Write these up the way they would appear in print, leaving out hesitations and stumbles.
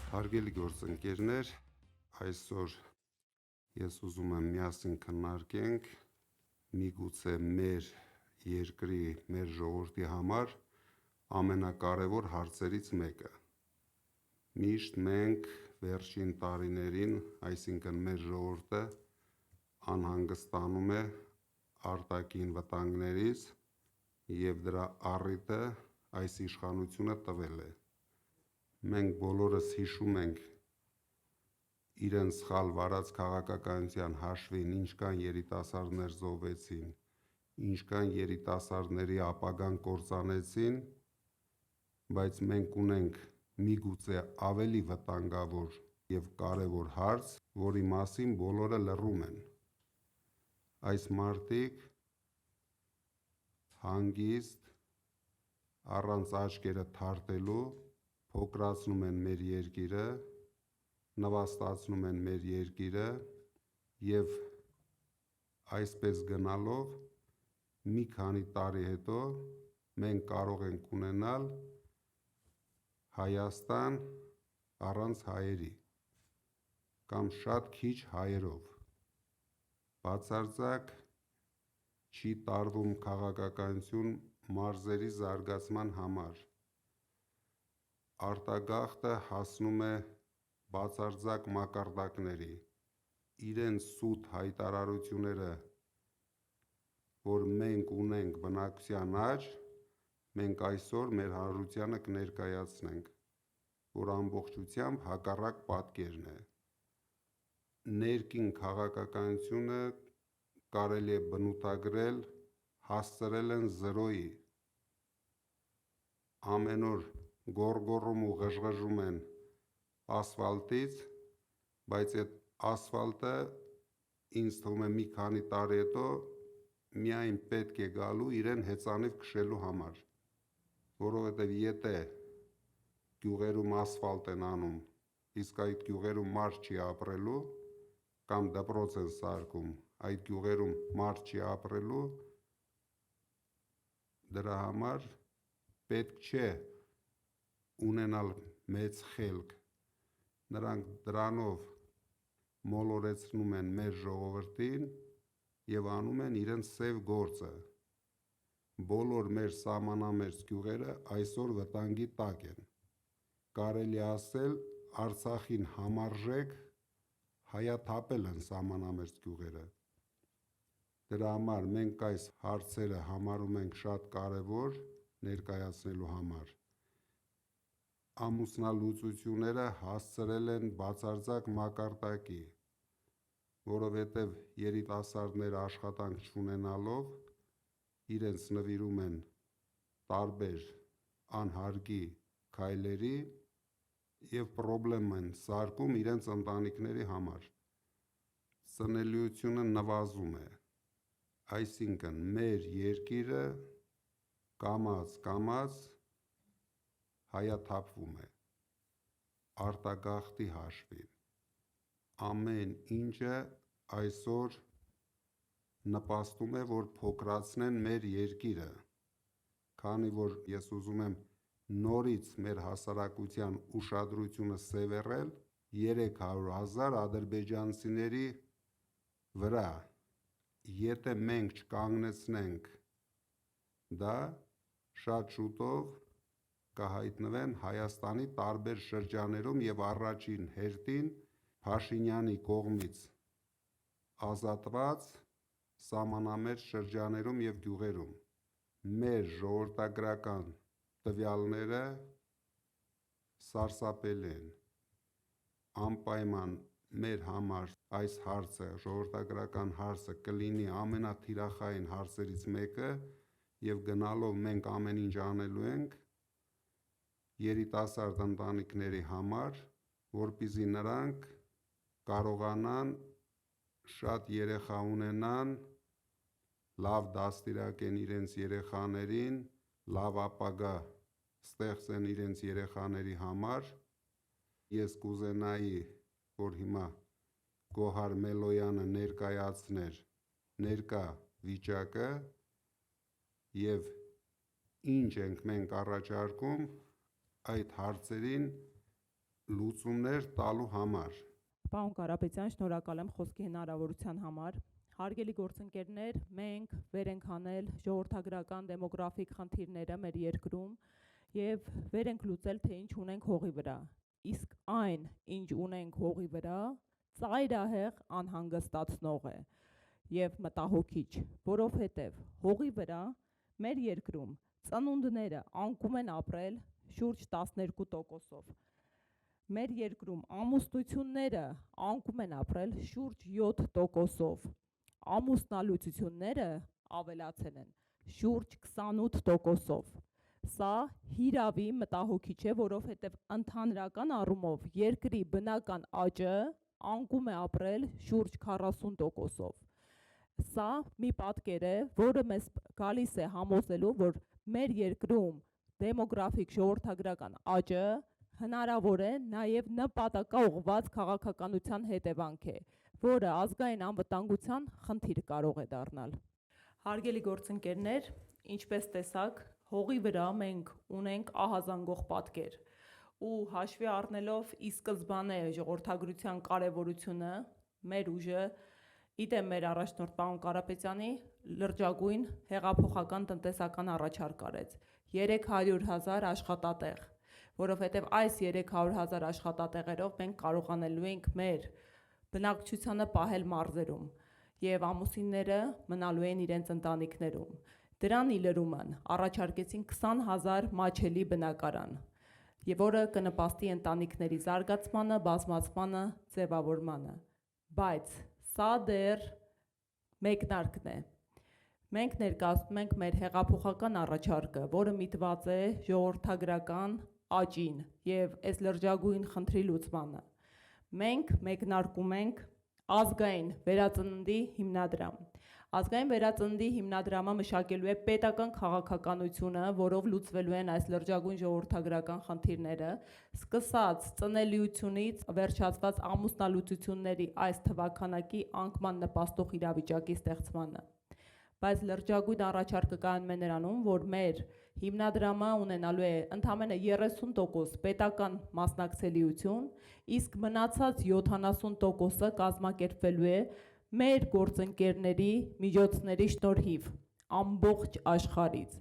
Հարգելի գործընկերներ, այսօր ես ուզում եմ միասին քննարկենք միգուցե մեր երկրի, մեր ժողովրդի համար ամենակարևոր հարցերից մեկը։ Միշտ մենք վերջին տարիներին, այսինքն մեր ժողովուրդը անհանգստանում է արտաքին վտանգներից և դրա առիթը այս իշխանությունը տվել է։ Մենք բոլորս հիշում ենք իրենց սխալ վարած քաղաքականության հաշվին ինչքան երիտասարդներ զոհվեցին, ինչքան երիտասարդների ապագան կործանեցին, բայց մենք ունենք միգուցե ավելի վտանգավոր և կարևոր հարց, որի մասին բոլորը լռում են։ Այս մարդիկ հանգիստ, առանց աչքերը թարթելու փոքրացնում են մեր երկիրը, նվաստացնում են մեր երկիրը և այսպես գնալով մի քանի տարի հետո մենք կարող ենք ունենալ Հայաստան առանց հայերի կամ շատ քիչ հայերով։ Բացարձակ չի տարվում քաղաքականություն մարզերի զարգացման համար։ Արտագաղթը հասնում է բացարձակ մակարդակների, իրենց սուտ հայտարարությունները, որ մենք ունենք բնակչության աճ, մենք այսօր մեր հանրությանը կներկայացնենք, որ ամբողջությամբ հակառակ պատկերն է։ Ներքին քաղաքականությունը կարելի է բնութագրել, հասցրել են զրոյի։ Ամեն օր գոռգոռում ու ղժղժում են ասֆալտից, բայց այդ ասֆալտը ինձ թվում է մի քանի տարի հետո միայն պետք է գալու իրեն հեծանիվ քշելու համար, որովհետև եթե գյուղերում ասֆալտ են անում, իսկ այդ գյուղերում մարդ չի ապրելու, կամ դպրոց են սարքում, այդ գյուղերում մարդ չի ապրելու, դրա համար պետք չէ ունենալ մեծ խելք։ Նրանք դրանով մոլորեցնում են մեր ժողովրդին և անում են իրենց սև գործը։ Բոլոր մեր սահմանամերձ գյուղերը այսօր վտանգի տակ են։ Կարելի է ասել Արցախին համարժեք հայաթափել են սահմանամերձ գյուղերը։ Դրա համար մենք այս հարցերը համարում ենք շատ կարևոր ներկայացնելու համար։ Ամուսնալուծությունները հասցրել են բացարձակ մակարդակի, որովհետև երիտասարդները աշխատանք չունենալով իրենց նվիրում են տարբեր անհարկի քայլերի և պրոբլեմ են սարքում իրենց ընտանիքների համար։ Ծնելիությունը նվազում է, այսինքն մեր երկիրը կամաց հայաթափվում է արտագաղթի հաշվին։ Ամեն ինչը այսօր նպաստում է, որ փոքրացնեն մեր երկիրը, քանի որ ես ուզում եմ նորից մեր հասարակության ուշադրությունը սևեռել 300,000 ադրբեջանցիների վրա։ Եթե մենք չկանգնեցնենք դա, շատ շուտով կհայտնվեն Հայաստանի տարբեր շրջաններում և առաջին հերթին Փաշինյանի կողմից ազատված սահմանամերձ շրջաններում և գյուղերում։ Մեր ժողովրդագրական տվյալները սարսափելի են։ Անպայման մեր համար այս հարցը, ժողովրդագրական հարցը կլինի ամենաթիրախային հարցերից մեկը և գնալով մենք ամեն ինչ անելու ենք երիտասարդ ընտանիքների համար, որպեսզի նրանք կարողանան շատ երեխա ունենան, լավ դաստիարակեն իրենց երեխաներին, լավ ապագա ստեղծեն իրենց երեխաների համար։ Ես կուզենայի, որ հիմա Գոհար Մելոյանը ներկայացներ ներկա վիճակը և ինչ ենք մենք առաջարկում այդ հարցերին լուծումներ տալու համար։ Պարոն Կարապետյան, շնորհակալ եմ խոսքի հնարավորության համար։ Հարգելի գործընկերներ, մենք վեր ենք հանել ժողովրդագրական դեմոգրաֆիկ խնդիրները մեր երկրում եւ վեր ենք լուծել, թե ինչ ունենք հողի վրա։ Իսկ այն, ինչ ունենք հողի վրա, ծայրահեղ անհանգստացնող է եւ մտահոգիչ, որովհետեւ հողի վրա մեր երկրում ծնունդները անկում են ապրել շուրջ 12%-ով։ Մեր երկրում ամուսնությունները անկում են ապրել շուրջ 7%-ով, ամուսնալուծությունները ավելացել են շուրջ 28%-ով։ Սա հիրավի մտահոգիչ է, որովհետև ընդհանրական առումով երկրի բնական աճը անկում է ապրել շուրջ 40%-ով։ Սա մի պատկեր է, որը մեզ գալիս է համոզելու, որ մեր երկրում դեմոգրաֆիկ ժողովրդագրական աճը հնարավոր է նաև նպատակաուղղված քաղաքականության հետևանք է, որը ազգային անվտանգության խնդիր կարող է դառնալ։ Հարգելի գործընկերներ, ինչպես տեսաք, հողի վրա մենք ունենք ահազանգող պատկեր ու հաշվի առնելով ի սկզբանե ժողովրդագրության կարևորությունը, մեր ուժը, իդեմ մեր առաջնորդ պարոն Կարապետյանի լրջագույն հեղափոխական տնտեսական առաջարկ արեց 300,000 աշխատատեղ, որովհետև այս 300,000 աշխատատեղերով մենք կարողանելու ենք մեր բնակչությանը պահել մարզերում եւ ամուսինները մնալու են իրենց ընտանիքներում։ Դրան ի լրումն առաջարկեցին 20,000 մաչելի բնակարան, եւ որը կնպաստի ընտանիքների զարգացմանը, բազմացմանը, ձևավորմանը։ Բայց սա դեռ մեկնարկն է։ Մենք ներկայացնում ենք մեր հեղափոխական առաջարկը, որը միտված է ժողովրդագրական աճին եւ այս լրջագույն խնդրի լուծմանը։ Մենք մեկնարկում ենք ազգային վերածննդի հիմնադրամ։ Ազգային վերածննդի հիմնադրամը մշակելու է պետական քաղաքականությունը, որով լուծվելու են այս լրջագույն ժողովրդագրական խնդիրները, սկսած ծնելիությունից վերջացված ամուսնալուծությունների այս թվաքանակի անկման նպաստող իրավիճակի ստեղծմանը։ Բայց լրջագույն առաջարկը կայանում է նրանում, որ մեր հիմնադրամը ունենալու է ընդամենը 30% պետական մասնակցելիություն, իսկ մնացած 70%-ը կազմակերպվելու է մեր գործընկերների միջոցների շնորհիվ ամբողջ աշխարհից։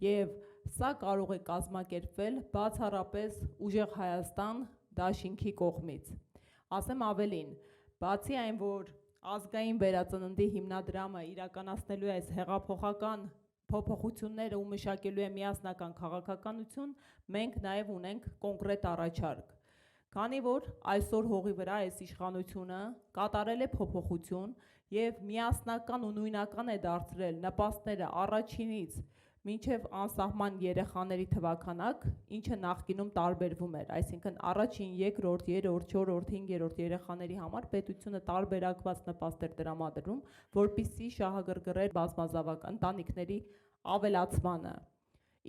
Եվ սա կարող է կազմակերպվել բացառապես Ուժեղ Հայաստան դաշինքի կողմից։ Ասեմ ավելին, բացի այն, որ ազգային վերածննդի հիմնադրամը իրականացնելու է այս հեղափոխական փոփոխությունները ու մշակելու է միասնական քաղաքականություն, մենք նաև ունենք կոնկրետ առաջարկ։ Քանի որ այսօր հողի վրա այս իշխանությունը կատարել է փոփոխություն եւ միասնական ու նույնական է դարձրել նպաստները առաջինից մինչև անսահման երեխաների թվաքանակ, ինչը նախկինում տարբերվում էր, այսինքն առաջին, երկրորդ, երրորդ, չորրորդ, հինգերորդ երեխաների համար պետությունը տարբերակված նպաստ էր տրամադրում, որպեսզի շահագրգռեր բազմազավակ ընտանիքների ավելացմանը։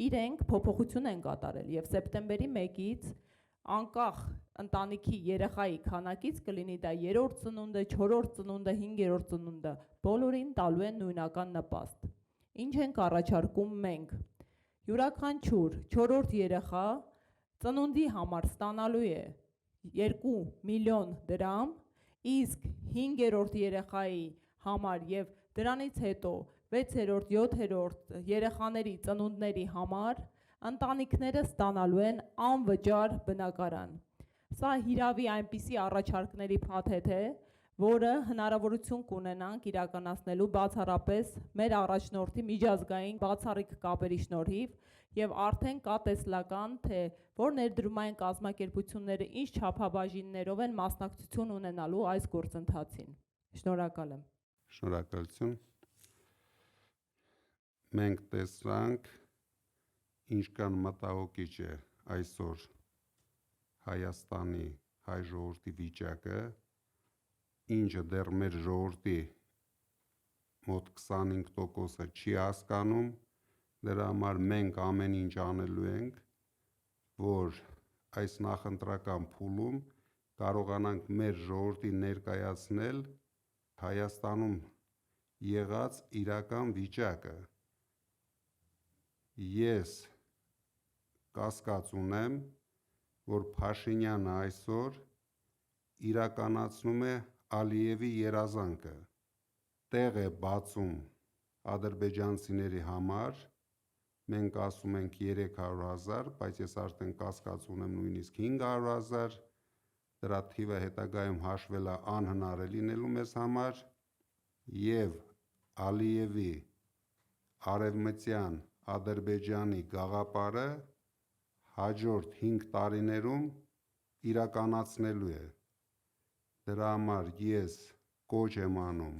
Իրենք փոփոխություն են կատարել եւ սեպտեմբերի 1-ից անկախ ընտանիքի երեխայի քանակից կլինի դա 3-րդ ծնունդը, 4-րդ ծնունդը, 5-րդ ծնունդը, բոլորին տալու են նույնական նպաստ։ Ինչ ենք առաջարկում մենք։ Յուրաքանչյուր 4-րդ երեխա ծնունդի համար ստանալու է 2 միլիոն դրամ, իսկ 5-րդ երեխայի համար եւ դրանից հետո 6-րդ, 7-րդ երեխաների ծնունդների համար ընտանիքները ստանալու են անվճար բնակարան։ Սա հիրավի այնպիսի առաջարկների փաթեթ է, որը հնարավորություն կունենանք իրականացնելու բացառապես մեր առաջնորդի միջազգային բացառիկ կապերի շնորհիվ եւ արդեն կա տեսլական, թե որ ներդրումային կազմակերպությունները ինչ չափաբաժիններով են մասնակցություն ունենալու այս գործընթացին։ Շնորհակալ եմ։ Շնորհակալություն։ Մենք տեսանք ինչքան մտահոգիչ է այսօր Հայաստանի հայ ժողովրդի վիճակը, ինչը դեռ մեր ժողովրդի մոտ 25%-ը չի հասկանում, դրա համար մենք ամեն ինչ անելու ենք, որ այս նախընտրական փուլում կարողանանք մեր ժողովրդին ներկայացնել Հայաստանում եղած իրական վիճակը։ Ես կասկած ունեմ, որ Փաշինյանը այսօր իրականացնում է Ալիևի երազանքը, տեղ է բացում ադրբեջանցիների համար, մենք ասում ենք 300,000, բայց ես արդեն կասկած ունեմ նույնիսկ 500,000, դրա թիվը հետագայում հաշվելը անհնար է լինելու մեզ համար, և Ալիևի արևմտյան Ադրբեջանի գաղափարը հաջորդ 5 տարիներում իրականացնելու է։ Դրա համար ես կոչ եմ անում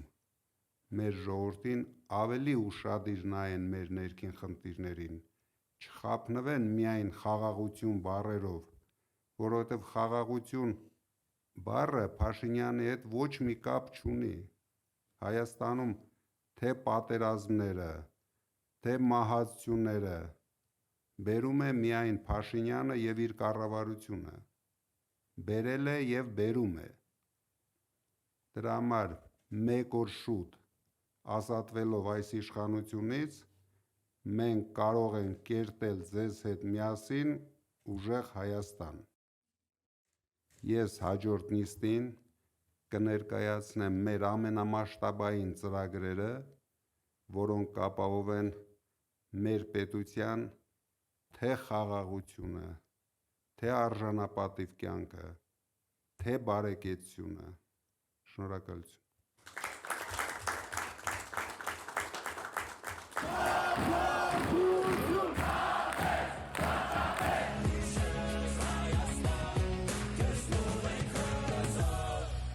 մեր ժողովրդին ավելի ուշադիր նայեն մեր ներքին խնդիրներին, չխաբնվեն միայն խաղաղություն բառերով, որովհետև խաղաղություն բառը Փաշինյանի հետ ոչ մի կապ չունի։ Հայաստանում թե պատերազմները, թե մահացությունները բերում է միայն Փաշինյանը և իր կառավարությունը, բերել է և բերում է։ Դրա համար մեկ օր շուտ ազատվելով այս իշխանությունից, մենք կարող ենք կերտել ձեզ հետ միասին ուժեղ Հայաստան։ Ես հաջորդ նիստին կներկայացնեմ մեր ամենամասշտաբային ծրագրերը, որոնք կապահովեն մեր պետության թե խաղաղությունը, թե արժանապատիվ կյանքը, թե բարեկեցությունը։ Շնորհակալություն։